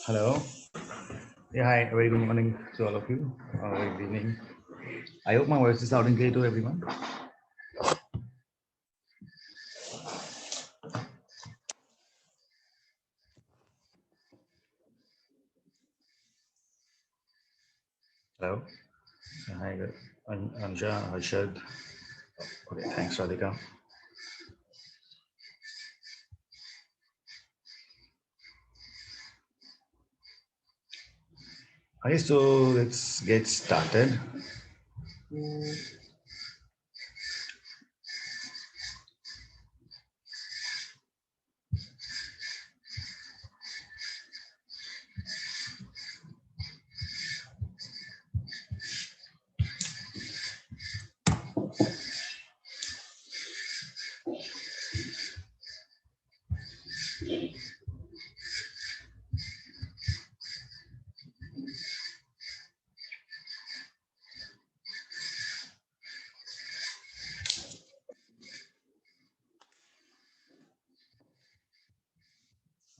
Hello. Yeah, hi. Very good morning to all of you. Very good evening. I hope my voice is loud and clear to everyone. Hello. Yeah, hi, Anja, Harshad. Okay, thanks, Radhika. Okay, so let's get started.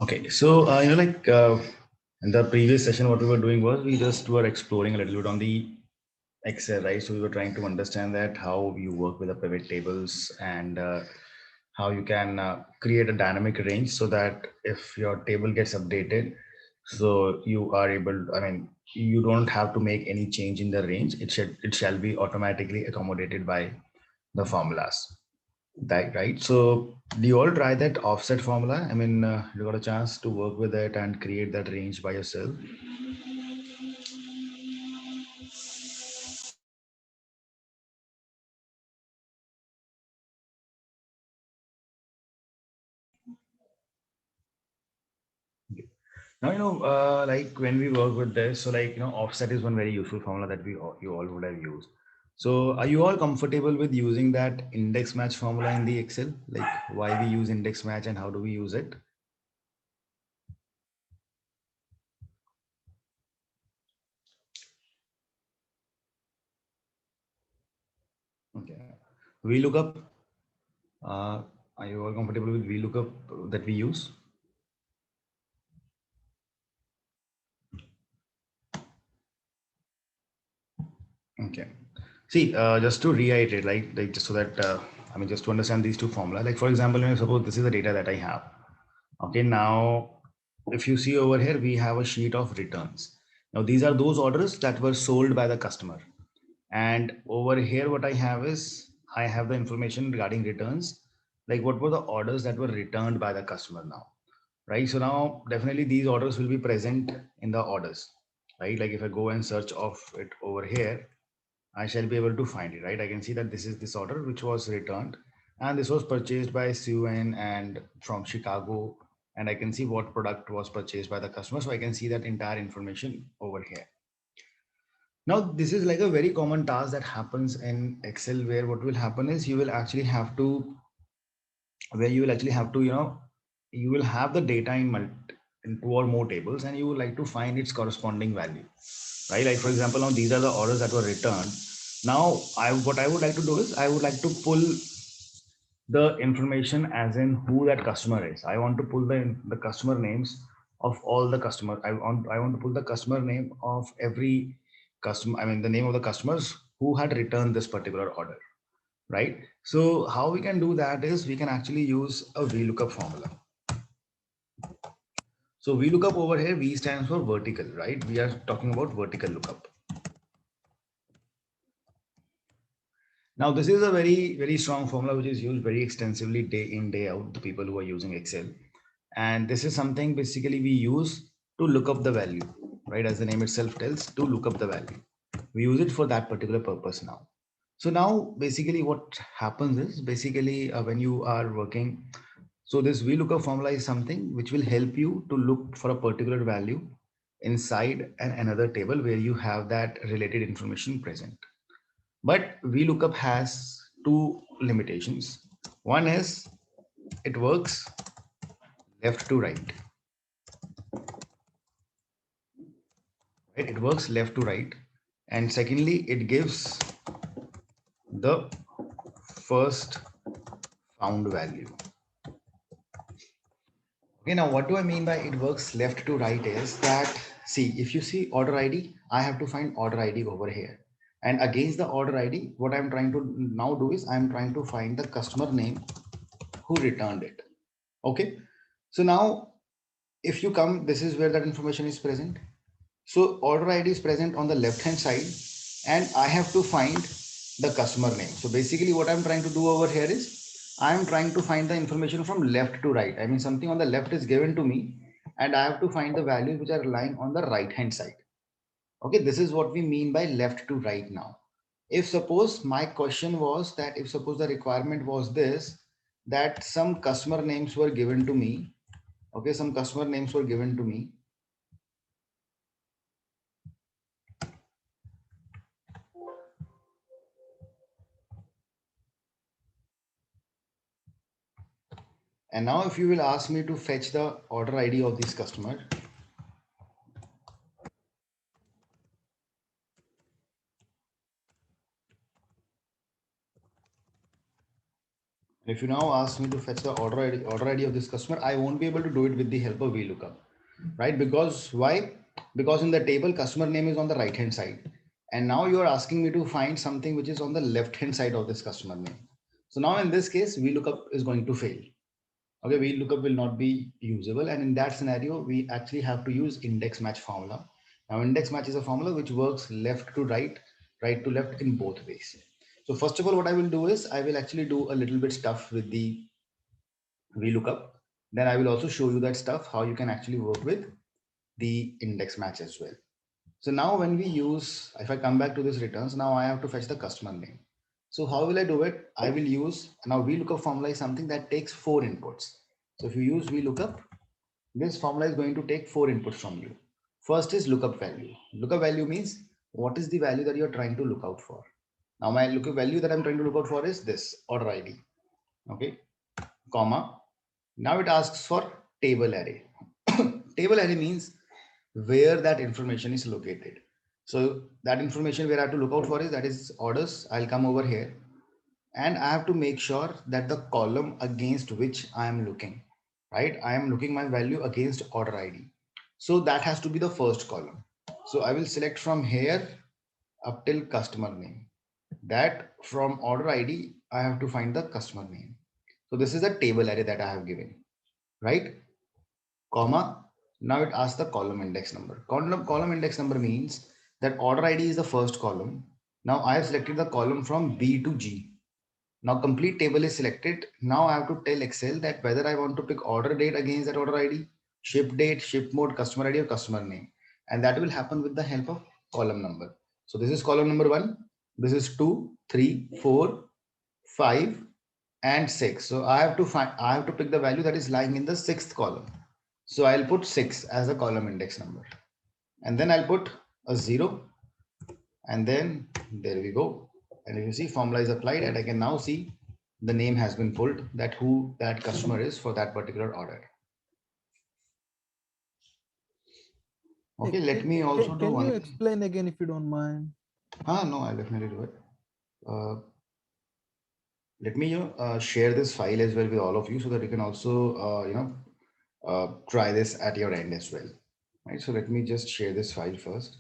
Okay, so in the previous session, what we were doing was we just were exploring a little bit on the Excel, right? So we were trying to understand that how you work with the pivot tables and how you can create a dynamic range so that if your table gets updated, so you are able, I mean, you don't have to make any change in the range. It shall be automatically accommodated by the formulas. That right. So do you all try that offset formula? I mean, you got a chance to work with it and create that range by yourself. Now, like when we work with this, so offset is one very useful formula that you all would have used. So, are you all comfortable with using that index match formula in the Excel? Like why we use index match and how do we use it? Okay. VLOOKUP. Uh, are you all comfortable with VLOOKUP that we use? Okay. See, just to reiterate, like just so that I mean, just to understand these two formula. Like for example, suppose this is the data that I have. Okay, now if you see over here, we have a sheet of returns. Now these are those orders that were sold by the customer. And over here, what I have is I have the information regarding returns, like what were the orders that were returned by the customer now, right? So now definitely these orders will be present in the orders, right? Like if I go and search of it over here, I shall be able to find it, right? I can see that this is this order which was returned and this was purchased by Suen and from Chicago. And I can see what product was purchased by the customer. So I can see that entire information over here. Now, this is like a very common task that happens in Excel where what will happen is you will actually have to, where you will actually have to, you will have the data in two or more tables and you would like to find its corresponding value, right? Like for example, now these are the orders that were returned. Now, what I would like to do is I would like to pull the information as in who that customer is. I want to pull the customer names of all the customer. I want to pull the customer name of every customer. I mean the name of the customers who had returned this particular order, right? So how we can do that is we can actually use a VLOOKUP formula. So VLOOKUP over here, V stands for vertical, right? We are talking about vertical lookup. Now, this is a very, very strong formula which is used very extensively day in, day out, the people who are using Excel. And this is something basically we use to look up the value, right? As the name itself tells, to look up the value. We use it for that particular purpose now. So now basically what happens is basically when you are working, so this VLOOKUP formula is something which will help you to look for a particular value inside another table where you have that related information present. But VLOOKUP has two limitations. One is it works left to right, right? It works left to right. And secondly, it gives the first found value. You know, what do I mean by it works left to right is that, see, if you see order ID, I have to find order ID over here. And against the order ID, what I'm trying to now do is I'm trying to find the customer name who returned it. Okay. So now if you come, this is where that information is present. So order ID is present on the left hand side and I have to find the customer name. So basically what I'm trying to do over here is I'm trying to find the information from left to right. I mean, something on the left is given to me and I have to find the values which are lying on the right hand side. Okay, this is what we mean by left to right now. If suppose my question was that if suppose the requirement was this, that some customer names were given to me. Okay, some customer names were given to me. And now if you will ask me to fetch the order ID of this customer, if you now ask me to fetch the order ID of this customer, I won't be able to do it with the help of VLOOKUP, right? Because why? Because in the table, customer name is on the right hand side. And now you are asking me to find something which is on the left hand side of this customer name. So now in this case, VLOOKUP is going to fail. Okay, VLOOKUP will not be usable. And in that scenario, we actually have to use index match formula. Now, index match is a formula which works left to right, right to left in both ways. So first of all, what I will do is I will actually do a little bit stuff with the VLOOKUP. Then I will also show you that stuff, how you can actually work with the index match as well. So now when we use, if I come back to this returns, now I have to fetch the customer name. So how will I do it? I will use, now VLOOKUP formula is something that takes 4 inputs. So if you use VLOOKUP, this formula is going to take 4 inputs from you. First is lookup value. Lookup value means what is the value that you're trying to look out for. Now my lookup value that I'm trying to look out for is this order ID. Okay, comma. Now it asks for table array. Table array means where that information is located. So that information where I have to look out for is that is orders. I'll come over here and I have to make sure that the column against which I am looking, right? I am looking my value against order ID. So that has to be the first column. So I will select from here up till customer name. That from order ID, I have to find the customer name. So this is a table array that I have given, right? Comma. Now it asks the column index number. Column index number means that order ID is the first column. Now I have selected the column from B to G. Now complete table is selected. Now I have to tell Excel that whether I want to pick order date against that order ID, ship date, ship mode, customer ID or customer name. And that will happen with the help of column number. So this is column number 1. This is 2, 3, 4, 5 and 6. So I have to pick the value that is lying in the 6th column. So I'll put 6 as a column index number. And then I'll put a 0 and then there we go. And if you see formula is applied and I can now see the name has been pulled that who that customer is for that particular order. Okay, let me also do Can you one. explain again if you don't mind? No, I'll definitely do it. Uh, let me share this file as well with all of you so that you can also try this at your end as well. Right. So let me just share this file first.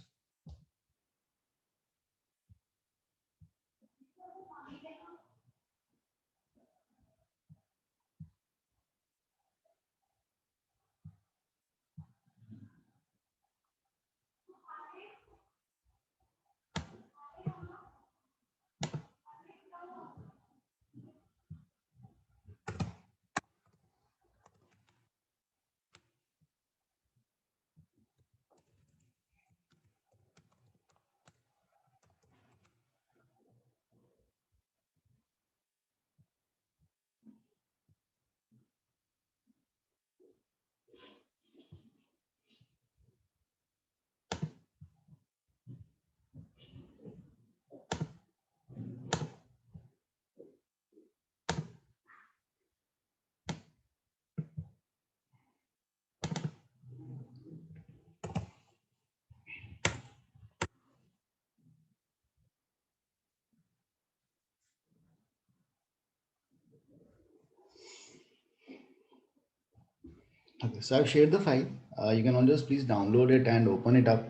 Okay, so I've shared the file. You can all just please download it and open it up,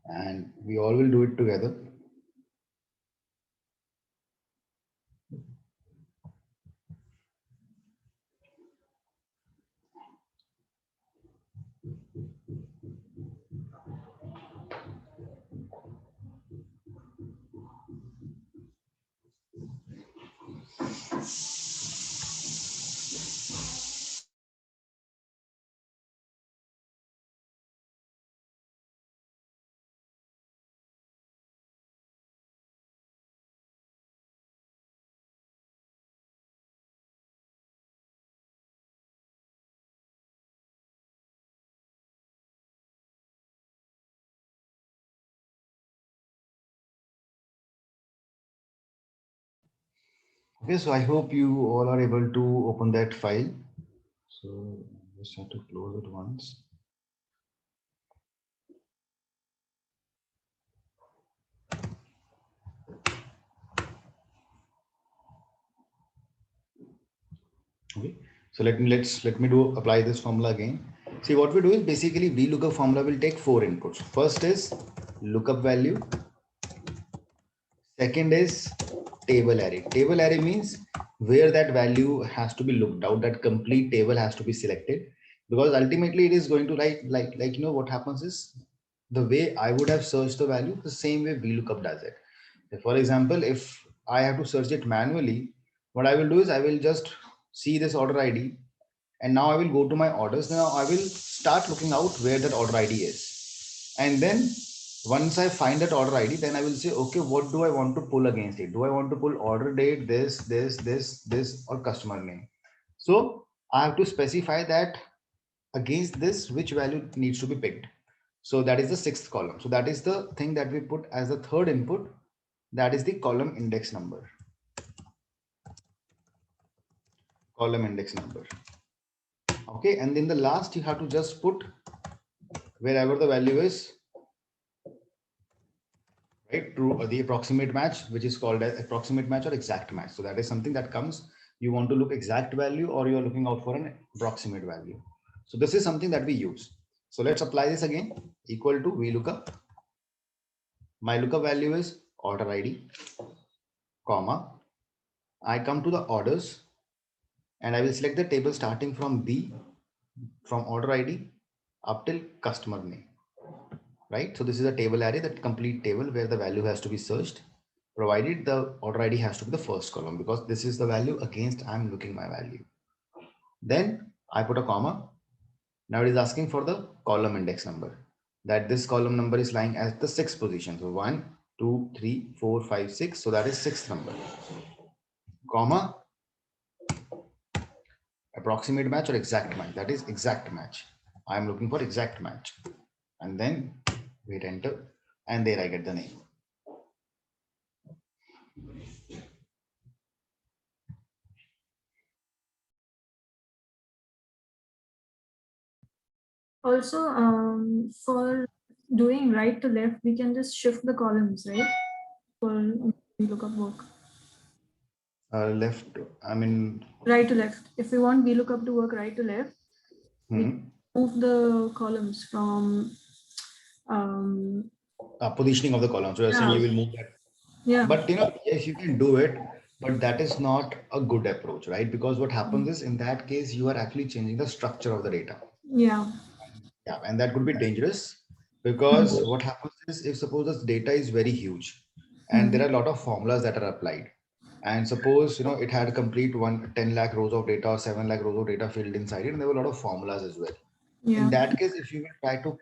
and we all will do it together. Okay, so I hope you all are able to open that file. So just have to close it once. Okay, so let me do apply this formula again. See, what we do is basically VLOOKUP formula will take 4 inputs. First is lookup value. Second is table array. Table array means where that value has to be looked out, that complete table has to be selected, because ultimately it is going to like you know what happens is the way I would have searched the value, the same way VLOOKUP does it. For example, if I have to search it manually, what I will do is I will just see this order ID, and now I will go to my orders. Now I will start looking out where that order ID is, and then once I find that order ID, then I will say, okay, what do I want to pull against it? Do I want to pull order date, this, or customer name? So I have to specify that against this, which value needs to be picked. So that is the sixth column. So that is the thing that we put as the third input. That is the column index number. Column index number. Okay, and then the last you have to just put wherever the value is, right, to the approximate match, which is called as approximate match or exact match. So that is something that comes, you want to look exact value or you're looking out for an approximate value. So this is something that we use. So let's apply this again. Equal to VLOOKUP. My lookup value is order ID, comma. I come to the orders and I will select the table starting from B, from order ID up till customer name. Right? So this is a table array, that complete table where the value has to be searched, provided the order ID has to be the first column, because this is the value against I'm looking my value. Then I put a comma. Now it is asking for the column index number, that this column number is lying at the sixth position. So 1, 2, 3, 4, 5, 6. So that is sixth number, comma, approximate match or exact match. That is exact match. I am looking for exact match. And then hit enter, and there I get the name. Also, for doing right to left, we can just shift the columns, right? For VLOOKUP work. Left, I mean, Right to left. If we want VLOOKUP to work right to left, we move the columns from positioning of the column. So you're saying you will move that. Yeah. But you know, yes, you can do it, but that is not a good approach, right? Because what happens is in that case, you are actually changing the structure of the data. Yeah. Yeah, and that could be dangerous, because what happens is, if suppose this data is very huge and there are a lot of formulas that are applied, and suppose you know it had complete 10 lakh rows of data or 7 lakh rows of data filled inside it, and there were a lot of formulas as well. Yeah. In that case, if you will try to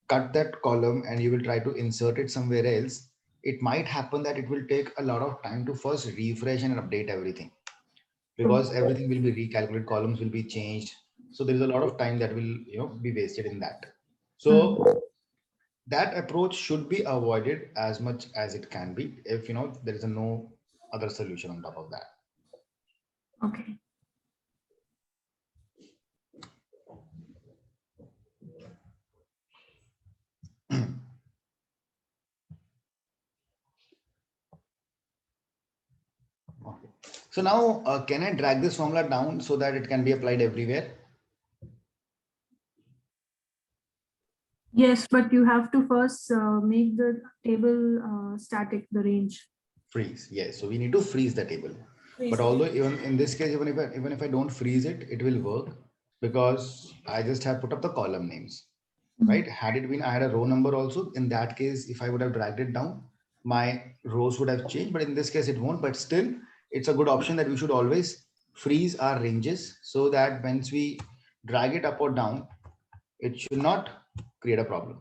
cut that column and you will try to insert it somewhere else, it might happen that it will take a lot of time to first refresh and update everything, because everything will be recalculated, columns will be changed. So there is a lot of time that will be wasted in that. So that approach should be avoided as much as it can be, if there is no other solution on top of that. Okay. Okay. So now can I drag this formula down so that it can be applied everywhere? Yes, but you have to first make the table static, the range. Freeze. Yes. So we need to freeze the table. Freeze But it. although even in this case, even if I don't freeze it, it will work because I just have put up the column names, right? Had it been I had a row number also, in that case, if I would have dragged it down, my rows would have changed. But in this case, it won't. But still, it's a good option that we should always freeze our ranges so that once we drag it up or down, it should not create a problem.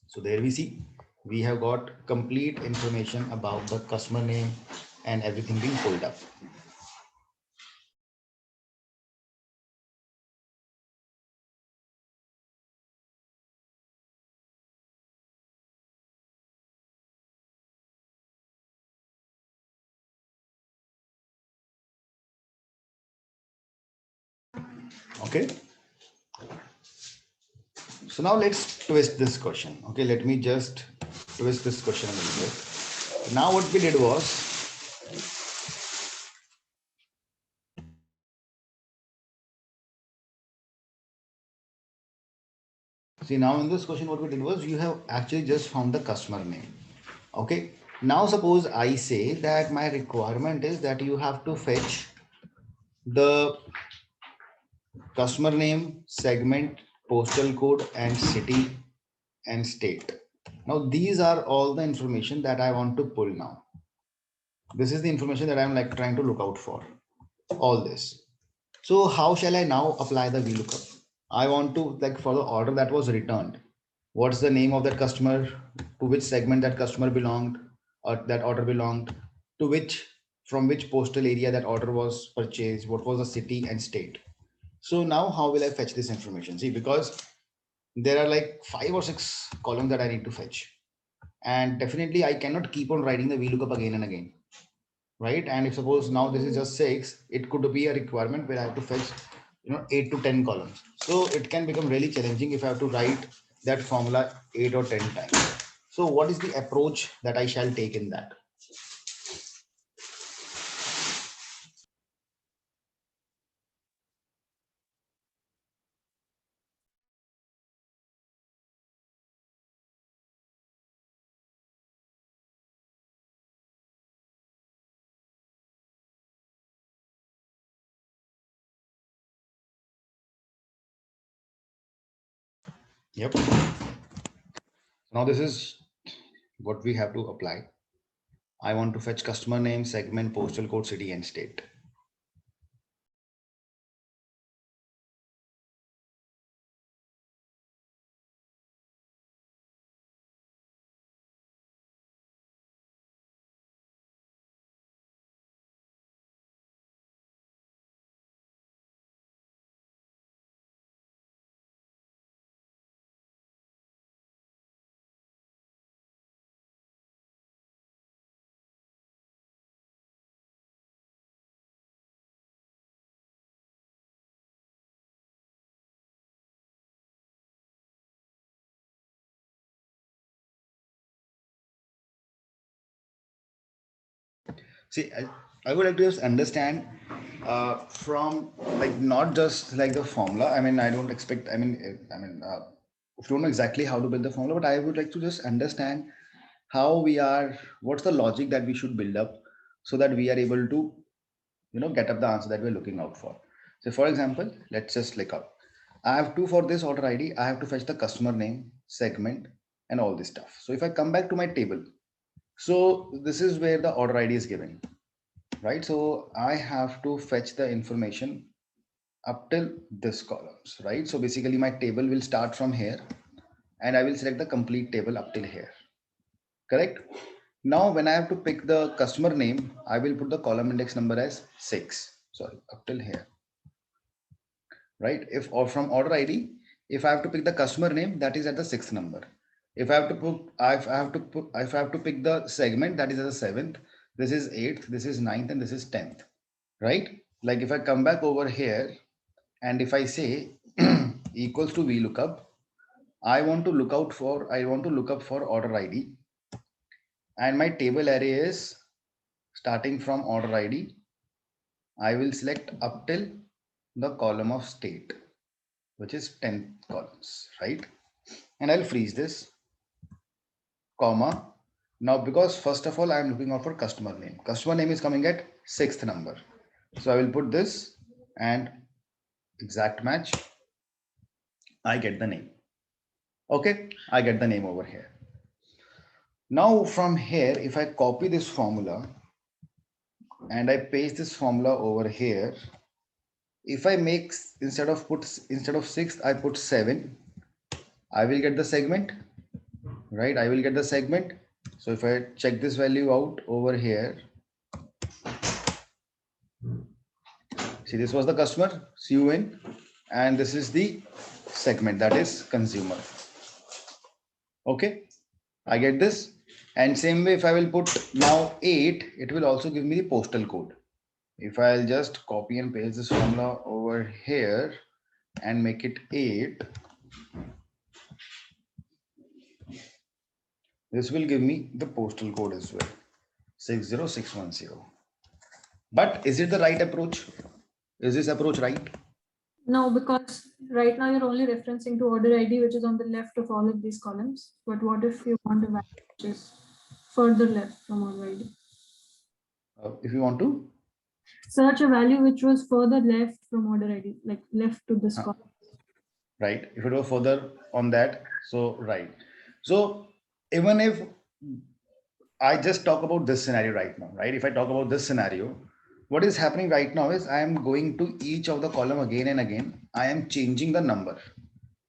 So there we see, we have got complete information about the customer name and everything being pulled up. Okay. So now let's twist this question. Okay, let me just twist this question a little bit. Now what we did was, see, now in this question, what we did was you have actually just found the customer name. Okay. Now suppose I say that my requirement is that you have to fetch the customer name, segment, postal code, and city and state. Now these are all the information that I want to pull now. This is the information that I'm like trying to look out for, all this. So how shall I now apply the VLOOKUP? I want to, like, for the order that was returned, what's the name of that customer, to which segment that customer belonged, or that order belonged, to which, from which postal area that order was purchased, what was the city and state. So now how will I fetch this information? See, because there are like 5 or 6 columns that I need to fetch. And definitely I cannot keep on writing the VLOOKUP again and again, right? And if suppose now this is just 6, it could be a requirement where I have to fetch, 8 to 10 columns. So it can become really challenging if I have to write that formula 8 or 10 times. So what is the approach that I shall take in that? Yep. Now this is what we have to apply. I want to fetch customer name, segment, postal code, city, and state. See, I would like to just understand from, like, not just like the formula. I mean, I don't expect. If you don't know exactly how to build the formula, but I would like to just understand how we are. What's the logic that we should build up so that we are able to, get up the answer that we're looking out for. So, for example, let's just look up. I have to, for this order ID, I have to fetch the customer name, segment, and all this stuff. So if I come back to my table, so this is where the order ID is given, right? So I have to fetch the information up till this columns, right? So basically my table will start from here and I will select the complete table up till here, correct? Now when I have to pick the customer name, I will put the column index number as 6, sorry, up till here, right? If, or from order ID, if I have to pick the customer name, that is at the 6th number. If I have to put, if I have to pick the segment, that is at the 7th, this is 8th, this is 9th, and this is 10th, right? Like if I come back over here and if I say equals to VLOOKUP, I want to look up for order ID, and my table array is starting from order ID. I will select up till the column of state, which is 10 columns, right? And I'll freeze this, comma. Now, because first of all, I'm looking out for customer name. Customer name is coming at 6th number. So I will put this and exact match. I get the name. Okay, I get the name over here. Now from here, if I copy this formula and I paste this formula over here, if I make instead of 6, I put 7, I will get the segment, right? I will get the segment. So if I check this value out over here, see, this was the customer, CUN, and this is the segment, that is consumer. Okay, I get this. And same way, if I will put now 8, it will also give me the postal code. If I'll just copy and paste this formula over here and make it 8, this will give me the postal code as well, 60610. But is it the right approach? Is this approach right? No, because right now you're only referencing to order ID, which is on the left of all of these columns. But what if you want a value which is further left from order ID? If you want to Search a value which was further left from order ID, like left to this column. right, if it was further on that, so right. So even if I just talk about this scenario right now, right? If I talk about this scenario, what is happening right now is I am going to each of the column again and again. I am changing the number.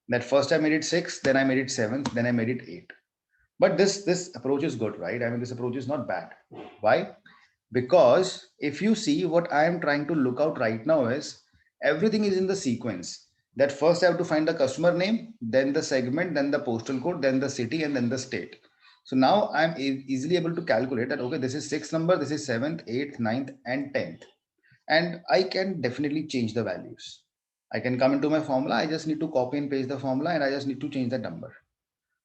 That first I made it 6, then I made it 7, then I made it 8. But this approach is good, right? I mean, this approach is not bad. Why? Because if you see what I am trying to look out right now is everything is in the sequence. That first I have to find the customer name, then the segment, then the postal code, then the city, and then the state. So now I'm easily able to calculate that, okay, this is 6th number, this is 7th, 8th, 9th, and 10th. And I can definitely change the values. I can come into my formula. I just need to copy and paste the formula and I just need to change the number.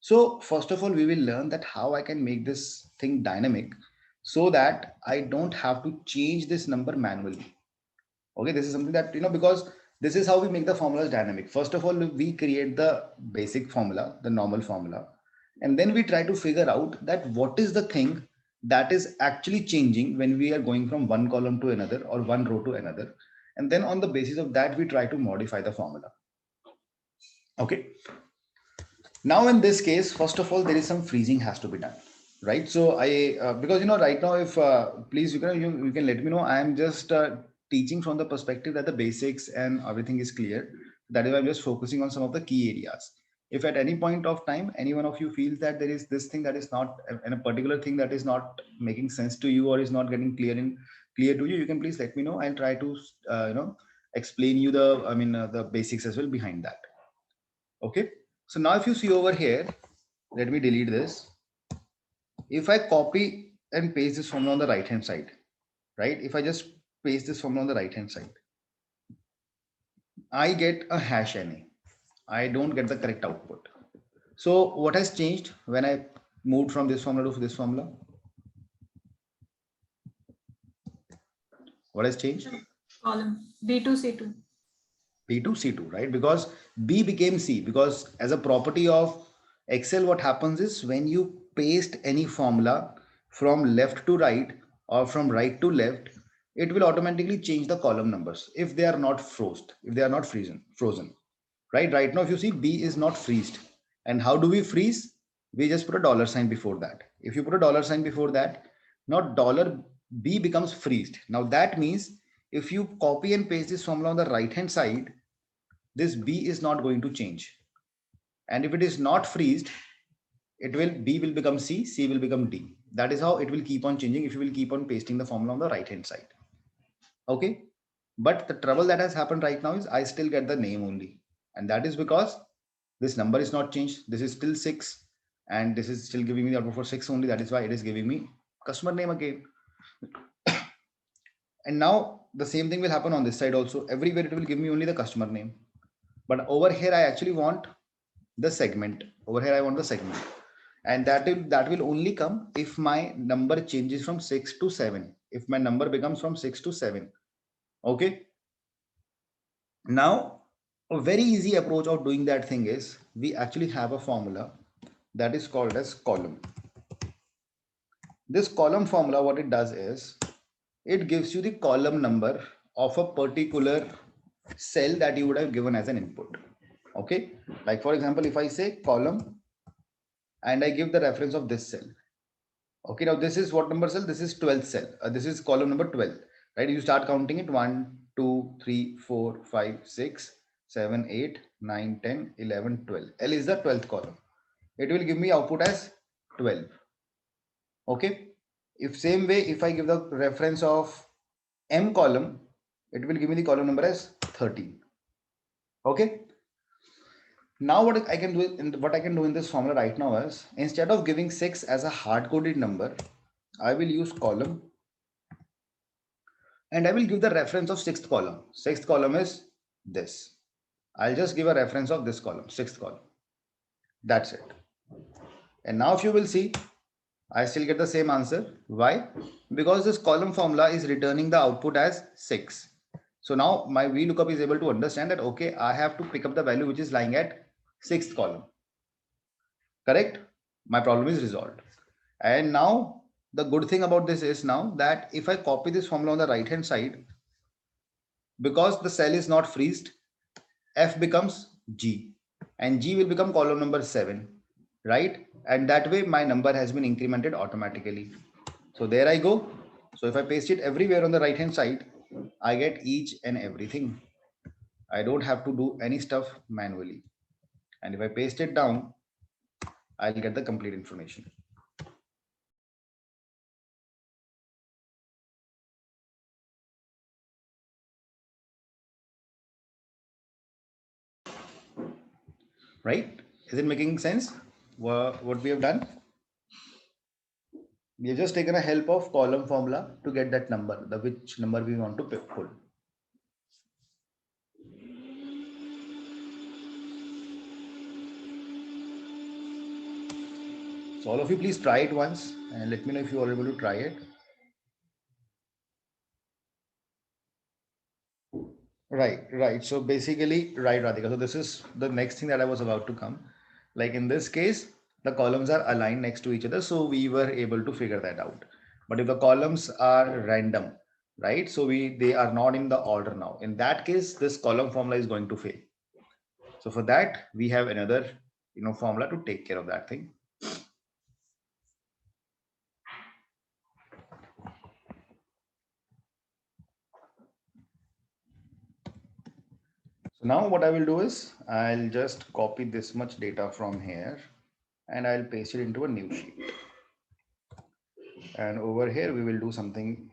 So first of all, we will learn that how I can make this thing dynamic so that I don't have to change this number manually. Okay, this is something that, because this is how we make the formulas dynamic. First of all, we create the basic formula, the normal formula, and then we try to figure out that what is the thing that is actually changing when we are going from one column to another or one row to another. And then on the basis of that, we try to modify the formula. Okay. Now in this case, first of all, there is some freezing has to be done, right? So because right now, if please you can let me know. I am just teaching from the perspective that the basics and everything is clear. That is why I'm just focusing on some of the key areas. If at any point of time, any one of you feels that there is this thing that is not, and a particular thing that is not making sense to you or is not getting clear to you, you can please let me know. I'll try to explain you the basics as well behind that. Okay. So now if you see over here, let me delete this. If I copy and paste this formula on the right hand side, right? If I just paste this formula on the right hand side, I get a hash NA. I don't get the correct output. So what has changed when I moved from this formula to this formula? What has changed? Column B2C2. B2C2, right? Because B became C, because as a property of Excel, what happens is when you paste any formula from left to right or from right to left, it will automatically change the column numbers if they are not frozen, frozen, right? Right now, if you see, B is not freezed. And how do we freeze? We just put a dollar sign before that. If you put a dollar sign before that, not dollar, B becomes freezed. Now that means if you copy and paste this formula on the right hand side, this B is not going to change. And if it is not freezed, B will become C, C will become D. That is how it will keep on changing if you will keep on pasting the formula on the right hand side. Okay. But the trouble that has happened right now is I still get the name only. And that is because this number is not changed. This is still 6. And this is still giving me the output for 6 only. That is why it is giving me customer name again. And now the same thing will happen on this side also. Everywhere it will give me only the customer name. But over here, I actually want the segment. Over here, I want the segment. And that will only come if my number changes from 6 to 7. If my number becomes from 6 to 7. Okay. Now, A very easy approach of doing that thing is we actually have a formula that is called as column. This column formula, what it does is it gives you the column number of a particular cell that you would have given as an input. Okay, like for example, if I say column and I give the reference of this cell. Okay, now this is what number cell? This is 12th cell. This is column number 12, right? You start counting it 1, 2, 3, 4, 5, 6, 7, 8, 9, 10, 11, 12. L is the 12th column. It will give me output as 12. Okay. If same way, if I give the reference of M column, it will give me the column number as 13. Okay. Now what I can do in this formula right now is instead of giving 6 as a hard-coded number, I will use column and I will give the reference of 6th column. 6th column is this. I'll just give a reference of this column, 6th column. That's it. And now if you will see, I still get the same answer. Why? Because this column formula is returning the output as 6. So now my VLOOKUP is able to understand that, okay, I have to pick up the value which is lying at 6th column. Correct? My problem is resolved. And now the good thing about this is now that if I copy this formula on the right hand side, because the cell is not freezed, F becomes G and G will become column number 7, right? And that way my number has been incremented automatically. So there I go. So if I paste it everywhere on the right hand side, I get each and everything. I don't have to do any stuff manually. And if I paste it down, I'll get the complete information. Right? Is it making sense? What we have done? We have just taken a help of column formula to get that number, the which number we want to pull. So all of you please try it once and let me know if you are able to try it. Right. So basically, right, Radhika. So this is the next thing that I was about to come. Like in this case, the columns are aligned next to each other. So we were able to figure that out. But if the columns are random, right? So they are not in the order now. In that case, this column formula is going to fail. So for that, we have another, formula to take care of that thing. So now what I will do is I'll just copy this much data from here and I'll paste it into a new sheet. And over here, we will do something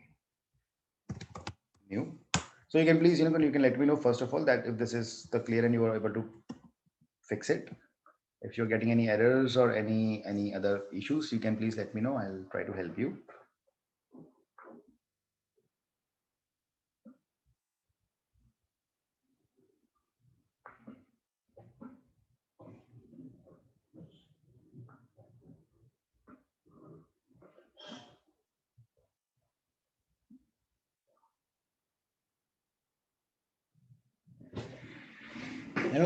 new. So you can please, you can let me know first of all that if this is the clear and you are able to fix it. If you're getting any errors or any other issues, you can please let me know. I'll try to help you.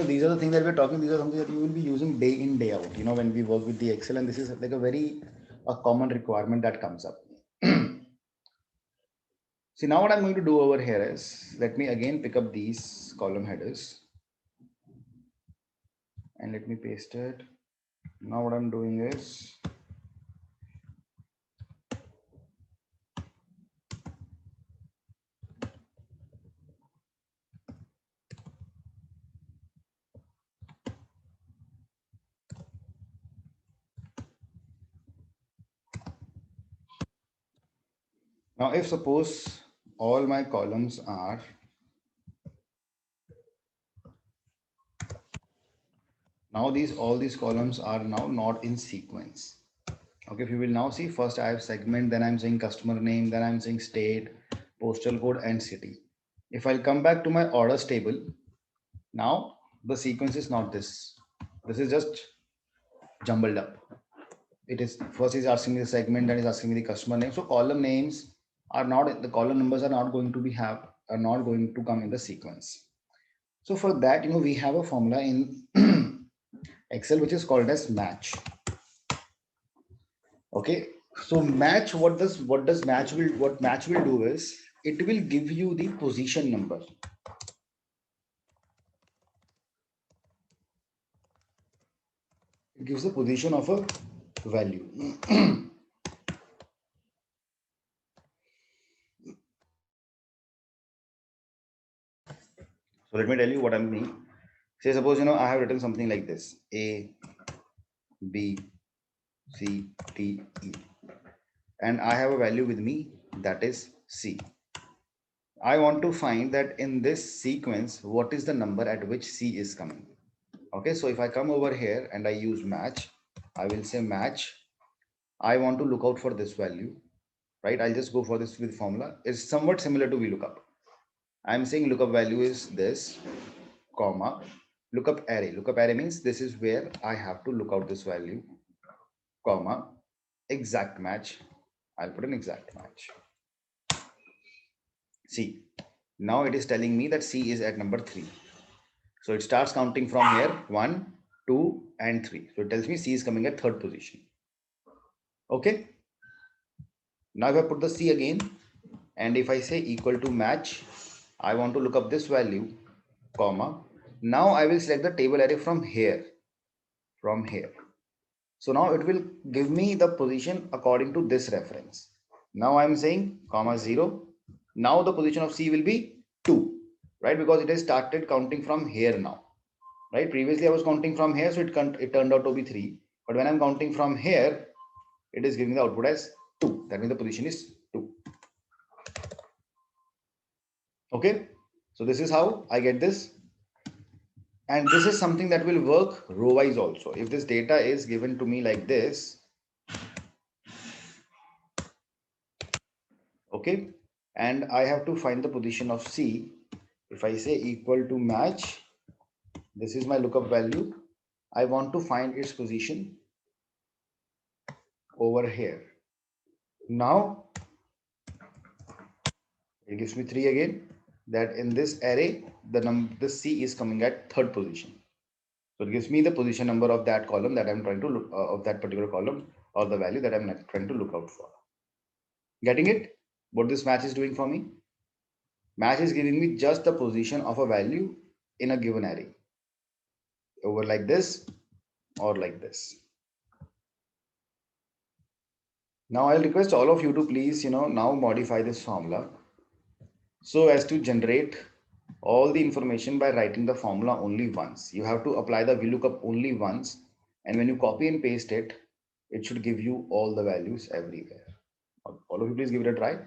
These are the things that we're talking. These are something that you will be using day in, day out, when we work with the Excel, and this is like a common requirement that comes up. See, now what I'm going to do over here is, let me again pick up these column headers and let me paste it. Now what I'm doing is, now if suppose all my columns are all these columns are now not in sequence. Okay, if you will now see, first I have segment, then I'm saying customer name, then I'm saying state, postal code and city. If I'll come back to my orders table, now the sequence is not this. This is just jumbled up. It is first is asking me the segment, then is asking me the customer name. So column names are not, the column numbers are not going to come in the sequence. So for that, we have a formula in Excel which is called as match. Okay. So match, what match will do is it will give you the position number. It gives the position of a value. So let me tell you what I mean. Say suppose I have written something like this: A, B, C, D, E, and I have a value with me that is C. I want to find that in this sequence, what is the number at which C is coming. Okay, so if I come over here and I use match, I will say match. I want to look out for this value, right? I'll just go for this with formula. It's somewhat similar to VLOOKUP. I'm saying lookup value is this, comma, lookup array. Lookup array means this is where I have to look out this value, comma, exact match. I'll put an exact match. See, now it is telling me that C is at number 3. So it starts counting from here 1, 2, and 3. So it tells me C is coming at 3rd position. Okay. Now if I put the C again, and if I say equal to match, I want to look up this value, comma. Now I will select the table array from here. So now it will give me the position according to this reference. Now I'm saying comma 0. Now the position of C will be 2, right? Because it has started counting from here now, right? Previously I was counting from here, so it turned out to be 3. But when I'm counting from here, it is giving the output as 2. That means the position is 2. Okay. So this is how I get this. And this is something that will work row wise also. If this data is given to me like this, okay, and I have to find the position of C. If I say equal to match, this is my lookup value. I want to find its position over here. Now it gives me 3 again, that in this array, the C is coming at 3rd position. So it gives me the position number of that column that I'm trying to look of that particular column, or the value that I'm trying to look out for. Getting it? What this match is doing for me? Match is giving me just the position of a value in a given array, over like this or like this. Now I'll request all of you to please, now modify this formula so as to generate all the information by writing the formula only once. You have to apply the VLOOKUP only once, and when you copy and paste it, it should give you all the values everywhere. All of you please give it a try.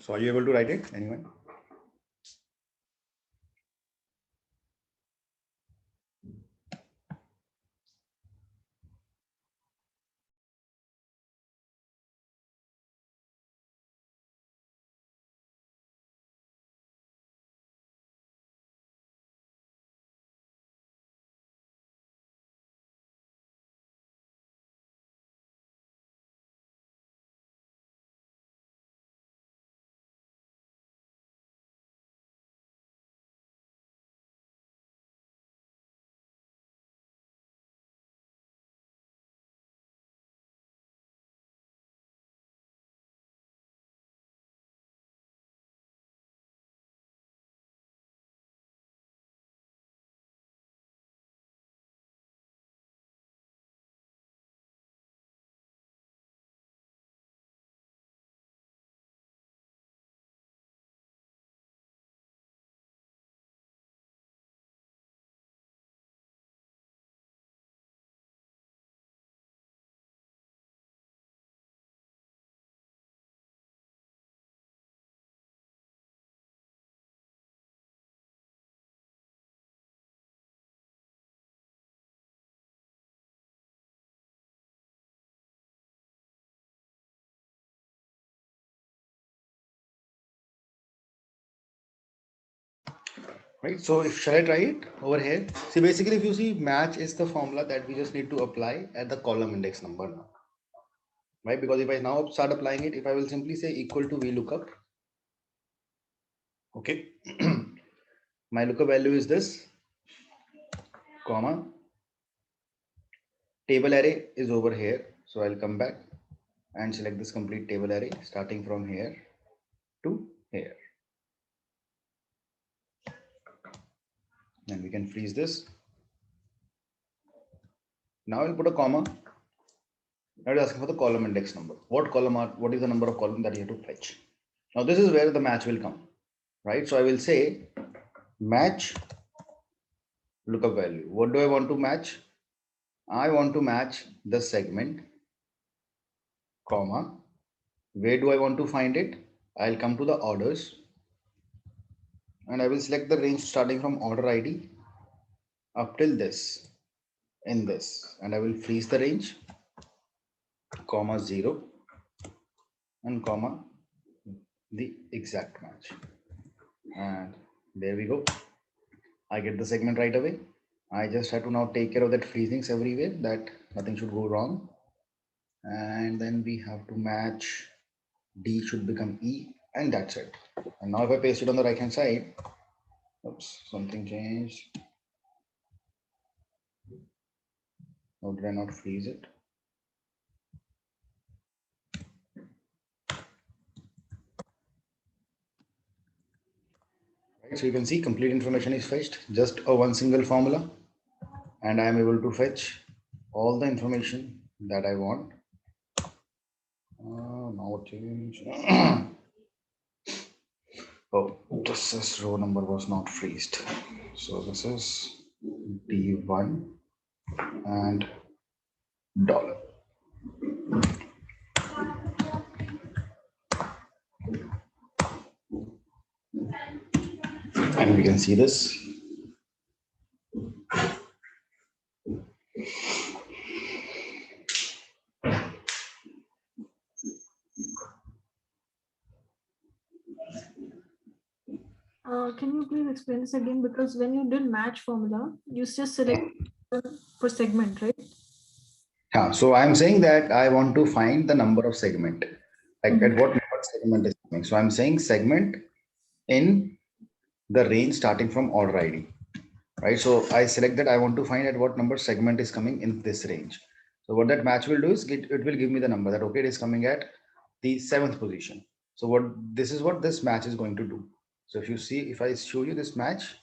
So are you able to write it? Anyone? Right. So if shall I try it over here? See, basically, if you see match is the formula that we just need to apply at the column index number now. Right? Because if I now start applying it, if I will simply say equal to VLOOKUP, okay, my lookup value is this, comma, table array is over here. So I'll come back and select this complete table array starting from here to here. And we can freeze this. Now I'll put a comma. Now it's asking for the column index number. What is the number of column that you have to fetch? Now this is where the match will come, right? So I will say match lookup value. What do I want to match? I want to match the segment, comma. Where do I want to find it? I'll come to the orders and I will select the range starting from order ID up till this, in this, and I will freeze the range, comma 0 and comma the exact match. And there we go. I get the segment right away. I just have to now take care of that freezings everywhere, that nothing should go wrong. And then we have to match D should become E, and that's it. And now if I paste it on the right hand side, oops, something changed. How did I not freeze it? Right, so you can see complete information is fetched, just a one single formula, and I am able to fetch all the information that I want. Now change. Oh, this is row number was not freezed. So this is D1 and dollar. And we can see this. Can you please explain this again? Because when you did match formula, you just select for segment, right? Yeah, so I'm saying that I want to find the number of segment, like at what number segment is coming. So I'm saying segment in the range starting from order ID, right? So I select that I want to find at what number segment is coming in this range. So what that match will do is it will give me the number that, okay, it is coming at the 7th position. So this is what this match is going to do. So if you see, if I show you this match,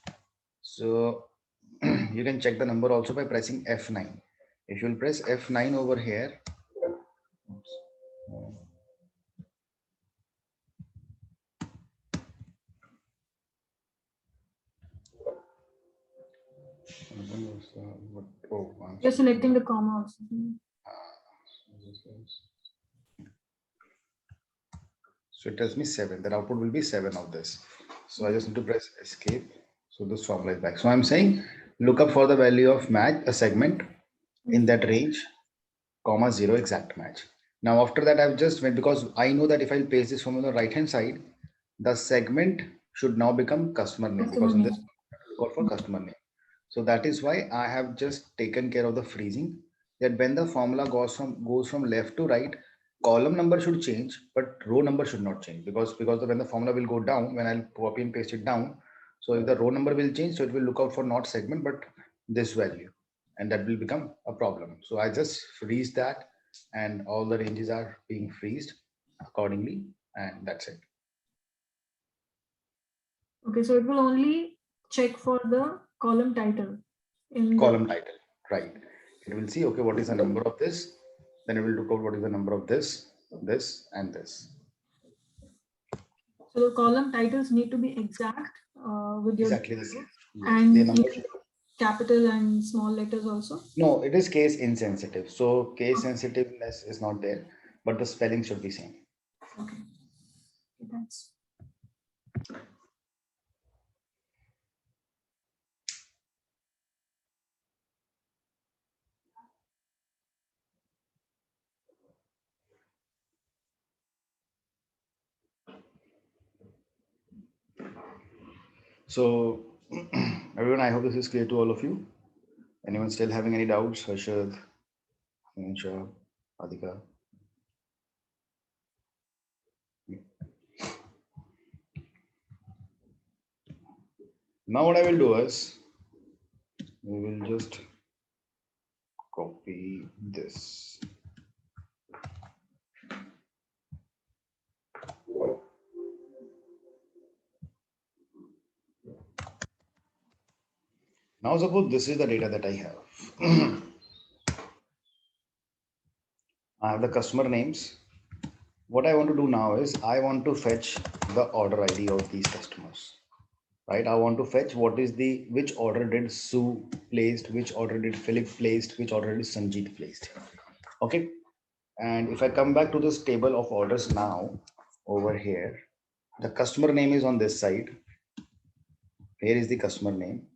so you can check the number also by pressing F9. If you'll press F9 over here, oops, You're selecting the comma also. So it tells me 7. That output will be 7 of this. So I just need to press escape. So this formula is back. So I'm saying look up for the value of match a segment in that range, comma 0 exact match. Now after that I've just went, because I know that if I'll paste this formula on the right hand side, the segment should now become customer name, because in this look out for customer name. So that is why I have just taken care of the freezing, that when the formula goes from left to right, column number should change, but row number should not change, because when the formula will go down, when I'll copy and paste it down, so if the row number will change, so it will look out for not segment but this value, and that will become a problem. So I just freeze that, and all the ranges are being freezed accordingly, and that's it. Okay, so it will only check for the column title in Column title, right? It will see, okay, what is the number of this, then it will look out what is the number of this, this, and this. So the column titles need to be exact with your Exactly the same. Yes. and The number even capital and small letters also. No, it is case insensitive. So case sensitiveness is not there, but the spelling should be same. Okay, thanks. So everyone, I hope this is clear to all of you. Anyone still having any doubts? Harshad, Anisha, Adhika? Now what I will do is, we will just copy this. Now suppose this is the data that I have. I have the customer names. What I want to do now is I want to fetch the order ID of these customers, right? I want to fetch which order did Sue placed, which order did Philip placed, which order did Sanjeet placed. Okay. And if I come back to this table of orders now over here, the customer name is on this side. Here is the customer name.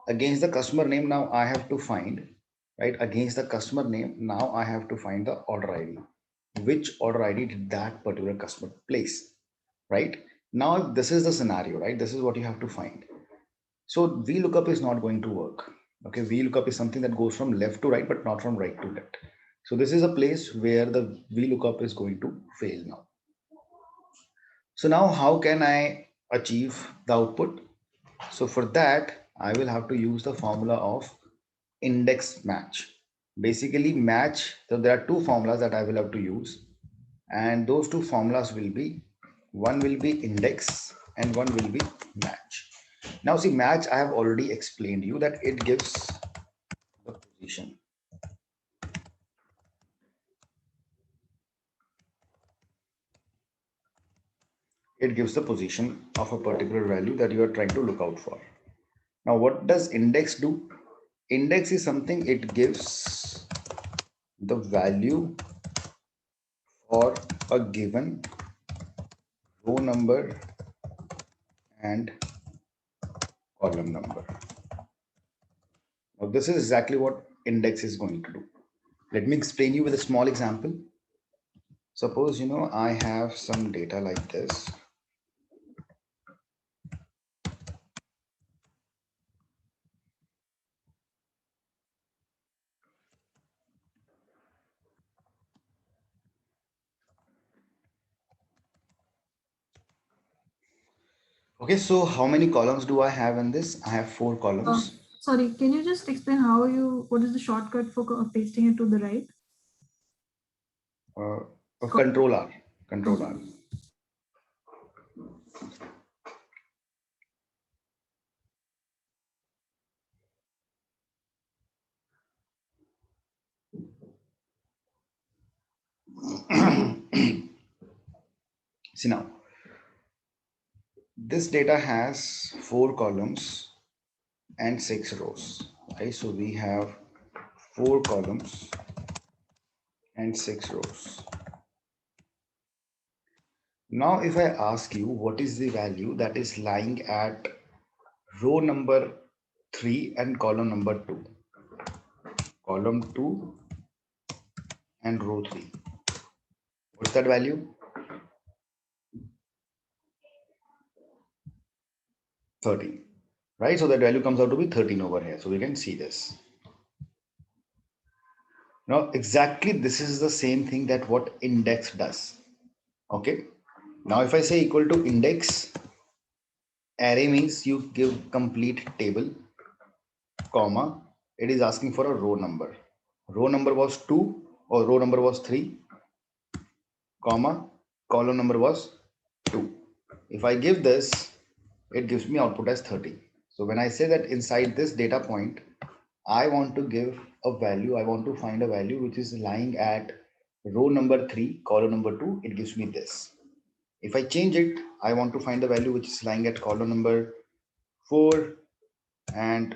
Against the customer name, now I have to find, right? Against the customer name, now I have to find the order ID. Which order ID did that particular customer place, right? Now, this is the scenario, right? This is what you have to find. So VLOOKUP is not going to work. Okay, VLOOKUP is something that goes from left to right, but not from right to left. So this is a place where the VLOOKUP is going to fail now. So now how can I achieve the output? So for that, I will have to use the formula of index match. Basically match, so there are two formulas that I will have to use. And those two formulas will be, one will be index and one will be match. Now see, match, I have already explained you that it gives the position. It gives the position of a particular value that you are trying to look out for. Now, what does index do? Index is something, it gives the value for a given row number and column number. Now, this is exactly what index is going to do. Let me explain you with a small example. Suppose, I have some data like this. Okay, so how many columns do I have in this? I have 4 columns. Sorry, can you just explain what is the shortcut for pasting it to the right? Control R. Control R. See now, this data has 4 columns and 6 rows. Okay, so we have 4 columns and 6 rows. Now, if I ask you what is the value that is lying at row number 3 and column number 2, column 2 and row 3, what's that value? 13, right? So that value comes out to be 13 over here. So we can see this. Now, exactly this is the same thing that what index does. Okay. Now, if I say equal to index, array means you give complete table, comma, it is asking for a row number. Row number was 2 or row number was 3, comma, column number was 2. If I give this, it gives me output as 30. So when I say that inside this data point, I want to give a value, I want to find a value which is lying at row number 3, column number 2, it gives me this. If I change it, I want to find the value which is lying at column number 4 and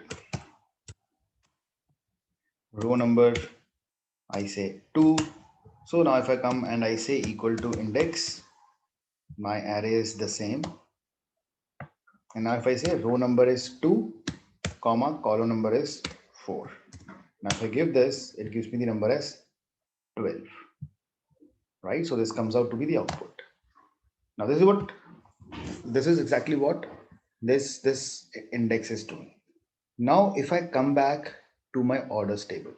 row number, I say 2. So now if I come and I say equal to index, my array is the same. And now if I say row number is 2, comma, column number is 4. Now if I give this, it gives me the number as 12, right? So this comes out to be the output. Now this is exactly what this index is doing. Now if I come back to my orders table,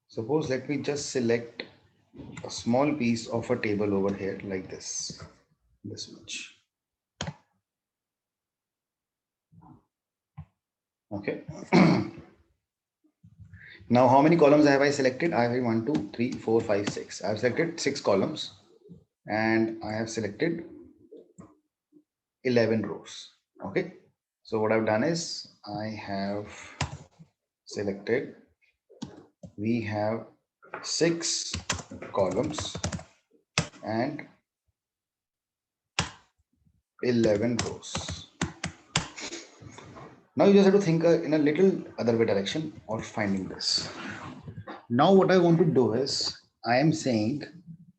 suppose let me just select a small piece of a table over here like this much. Okay. Now how many columns have I selected? I have 1, 2, 3, 4, 5, 6. I have selected 6 columns and I have selected 11 rows. Okay. So what I've done is I have selected, we have 6 columns and 11 rows. Now you just have to think in a little other way direction of finding this. Now what I want to do is I am saying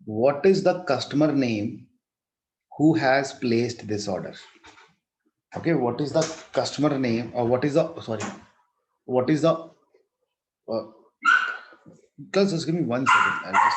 what is the customer name who has placed this order. Okay, what is the customer name or what is the, sorry, what is the, just give me 1 second. I'll just,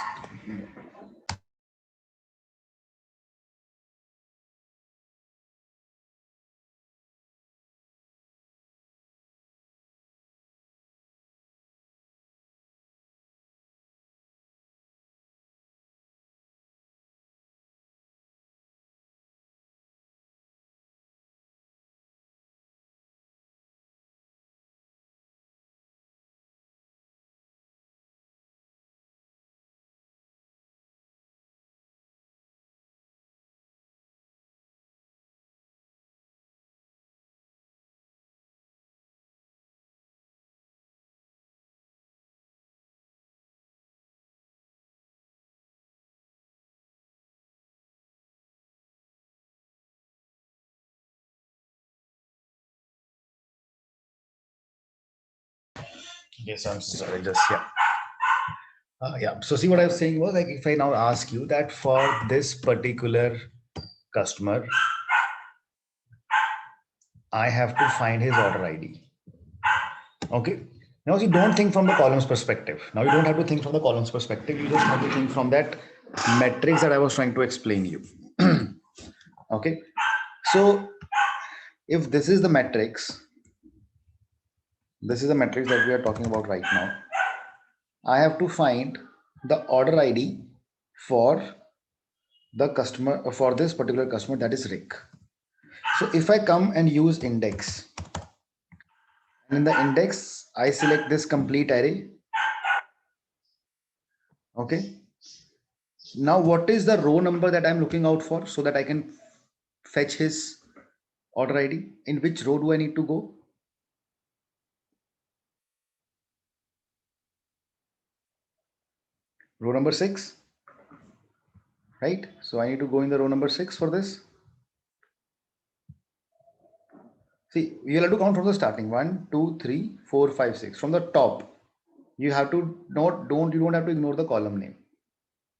yes, I'm sorry, just, yeah. Yeah, so see what I was saying was like, if I now ask you that for this particular customer, I have to find his order ID. Okay. Now you don't think from the columns perspective. Now you don't have to think from the columns perspective. You just have to think from that matrix that I was trying to explain you. Okay. So if this is the matrix, this is the matrix that we are talking about right now. I have to find the order ID for the customer, for this particular customer, that is Rick. So if I come and use index, and in the index, I select this complete array. Okay. Now, what is the row number that I'm looking out for so that I can fetch his order ID? In which row do I need to go? Row number 6, right? So I need to go in the row number 6 for this. See, you'll have to count from the starting 1, 2, 3, 4, 5, 6 from the top. you have to you don't have to ignore the column name.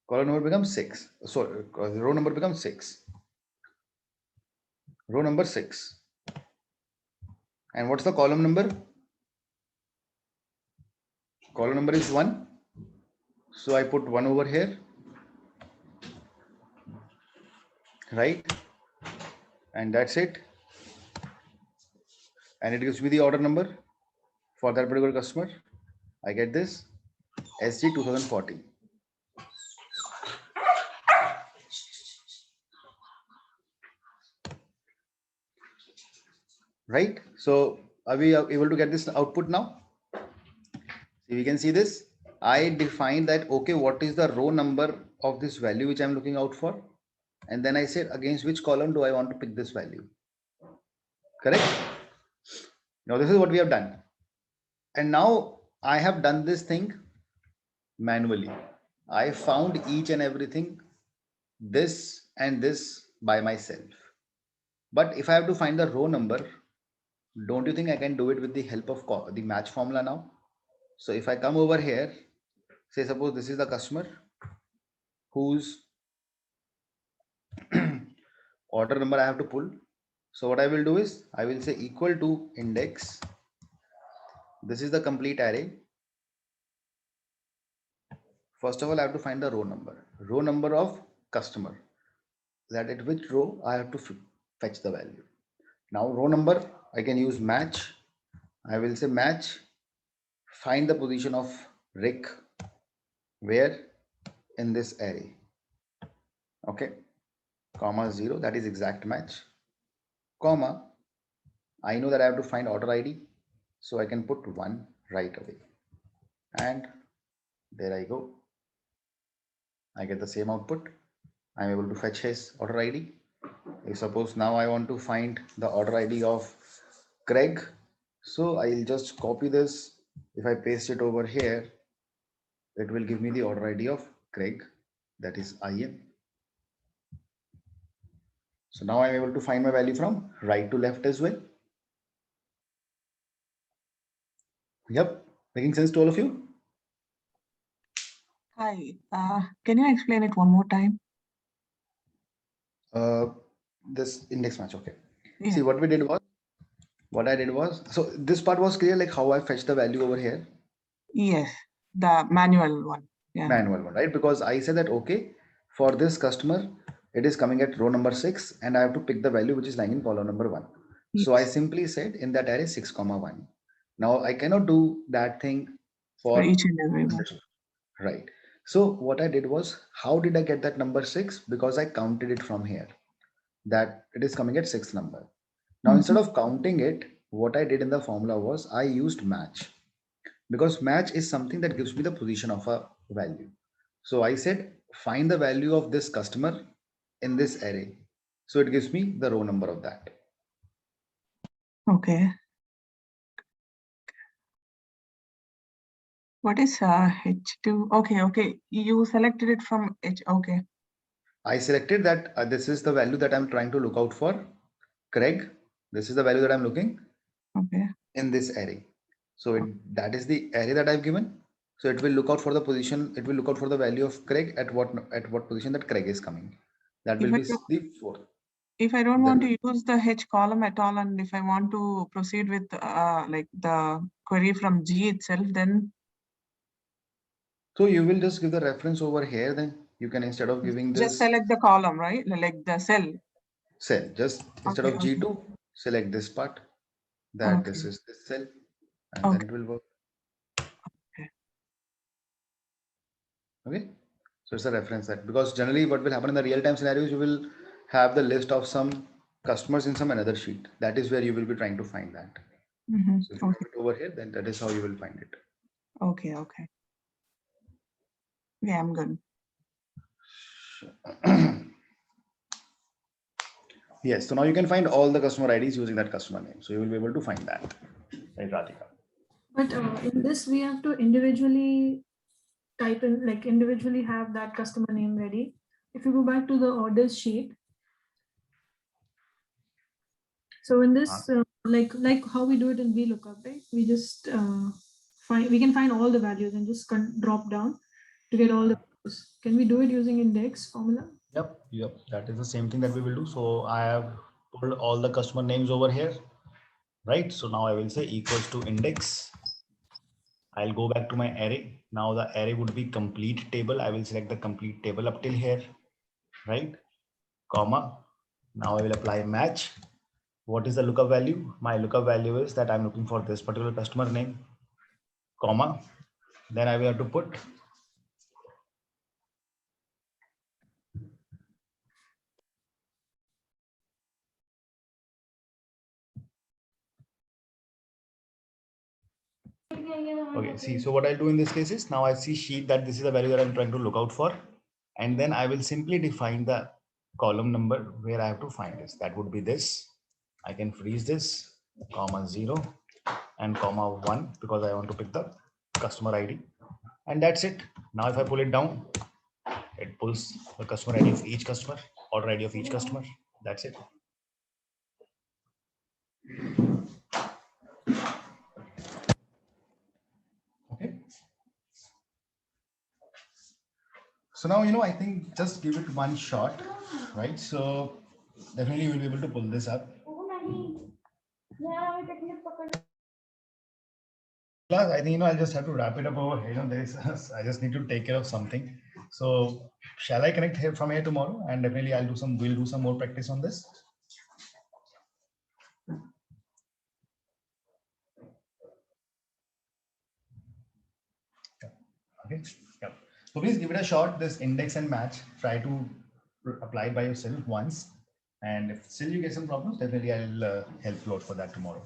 Column number becomes 6. So row number becomes 6. Row number 6. And what's the column number? Column number is 1. So I put 1 over here. Right? And that's it. And it gives me the order number for that particular customer. I get this SG 2040. Right? So are we able to get this output now? So we can see this. I define that, okay, what is the row number of this value which I'm looking out for? And then I said against which column do I want to pick this value? Correct? Now this is what we have done. And now I have done this thing manually. I found each and everything, this and this by myself. But if I have to find the row number, don't you think I can do it with the help of the match formula now? So if I come over here, say suppose this is the customer whose order number I have to pull. So what I will do is I will say equal to index. This is the complete array. First of all, I have to find the row number of customer, that at which row I have to fetch the value. Now row number, I can use match. I will say match, find the position of Rick, where in this array. Okay, comma 0, that is exact match, comma, I know that I have to find order ID, so I can put 1 right away, and there I go. I get the same output. I'm able to fetch his order ID. If suppose now I want to find the order ID of Craig, so I'll just copy this. If I paste it over here, it will give me the order ID of Craig, that is IM. So now I'm able to find my value from right to left as well. Yep, making sense to all of you? Hi, can you explain it one more time? This index match, okay. Yeah. See what I did was, so this part was clear, like how I fetch the value over here. Yes, the manual one. Yeah. Manual one, right? Because I said that, okay, for this customer, it is coming at row number 6, and I have to pick the value which is lying in column number 1. So I simply said in that array 6, 1. Now I cannot do that thing for each and every one. Right. So what I did was, how did I get that number 6? Because I counted it from here, that it is coming at 6th number. Now, instead of counting it, what I did in the formula was I used match, because match is something that gives me the position of a value. So I said, find the value of this customer in this array. So it gives me the row number of that. Okay. What is H2? Okay. You selected it from H. Okay. I selected that this is the value that I'm trying to look out for. Craig, this is the value that I'm looking. Okay. In this array. So that is the array that I've given. So it will look out for the position. It will look out for the value of Craig at what position that Craig is coming. That will be the 4th. If I don't want to use the H column at all, and if I want to proceed with like the query from G itself, then. So you will just give the reference over here. Then you can, instead of giving this, just select the column, right? Like the cell. Cell. Just instead of G2, select this part. That this is this cell, and then it will work. Okay. So it's a reference set, because generally what will happen in the real-time scenarios, you will have the list of some customers in some another sheet. That is where you will be trying to find that. So if you put it over here, then that is how you will find it. Okay. Yeah, I'm good. Yes. So now you can find all the customer IDs using that customer name. So you will be able to find that. Right, Radhika? But in this, we have to individually type in, like individually have that customer name ready. If you go back to the orders sheet. So in this, like how we do it in VLOOKUP, right? We just we can find all the values and just drop down to get all the values. Can we do it using index formula? Yep. That is the same thing that we will do. So I have pulled all the customer names over here, right? So now I will say equals to index. I'll go back to my array. Now the array would be complete table. I will select the complete table up till here, right? Comma. Now I will apply match. What is the lookup value? My lookup value is that I'm looking for this particular customer name, comma. Then I will have to put okay, see, so what I'll do in this case is now I see sheet that this is the value that I'm trying to look out for. And then I will simply define the column number where I have to find this. That would be this. I can freeze this, comma 0 and comma 1 because I want to pick the customer ID. And that's it. Now if I pull it down, it pulls the customer ID of each customer, order ID of each customer. That's it. Okay. So now, I think just give it one shot, right? So definitely you will be able to pull this up. Plus, I think, I'll just have to wrap it up over here. I just need to take care of something. So shall I connect here from here tomorrow? And definitely we'll do some more practice on this. Okay. Yeah. So please give it a shot, this index and match. Try to apply it by yourself once. And if still you get some problems, definitely I'll help you out for that tomorrow.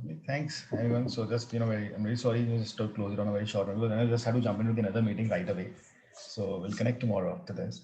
Okay, thanks everyone. So just, I'm very sorry just to close it on a very short one because I just had to jump into another meeting right away. So we'll connect tomorrow after this.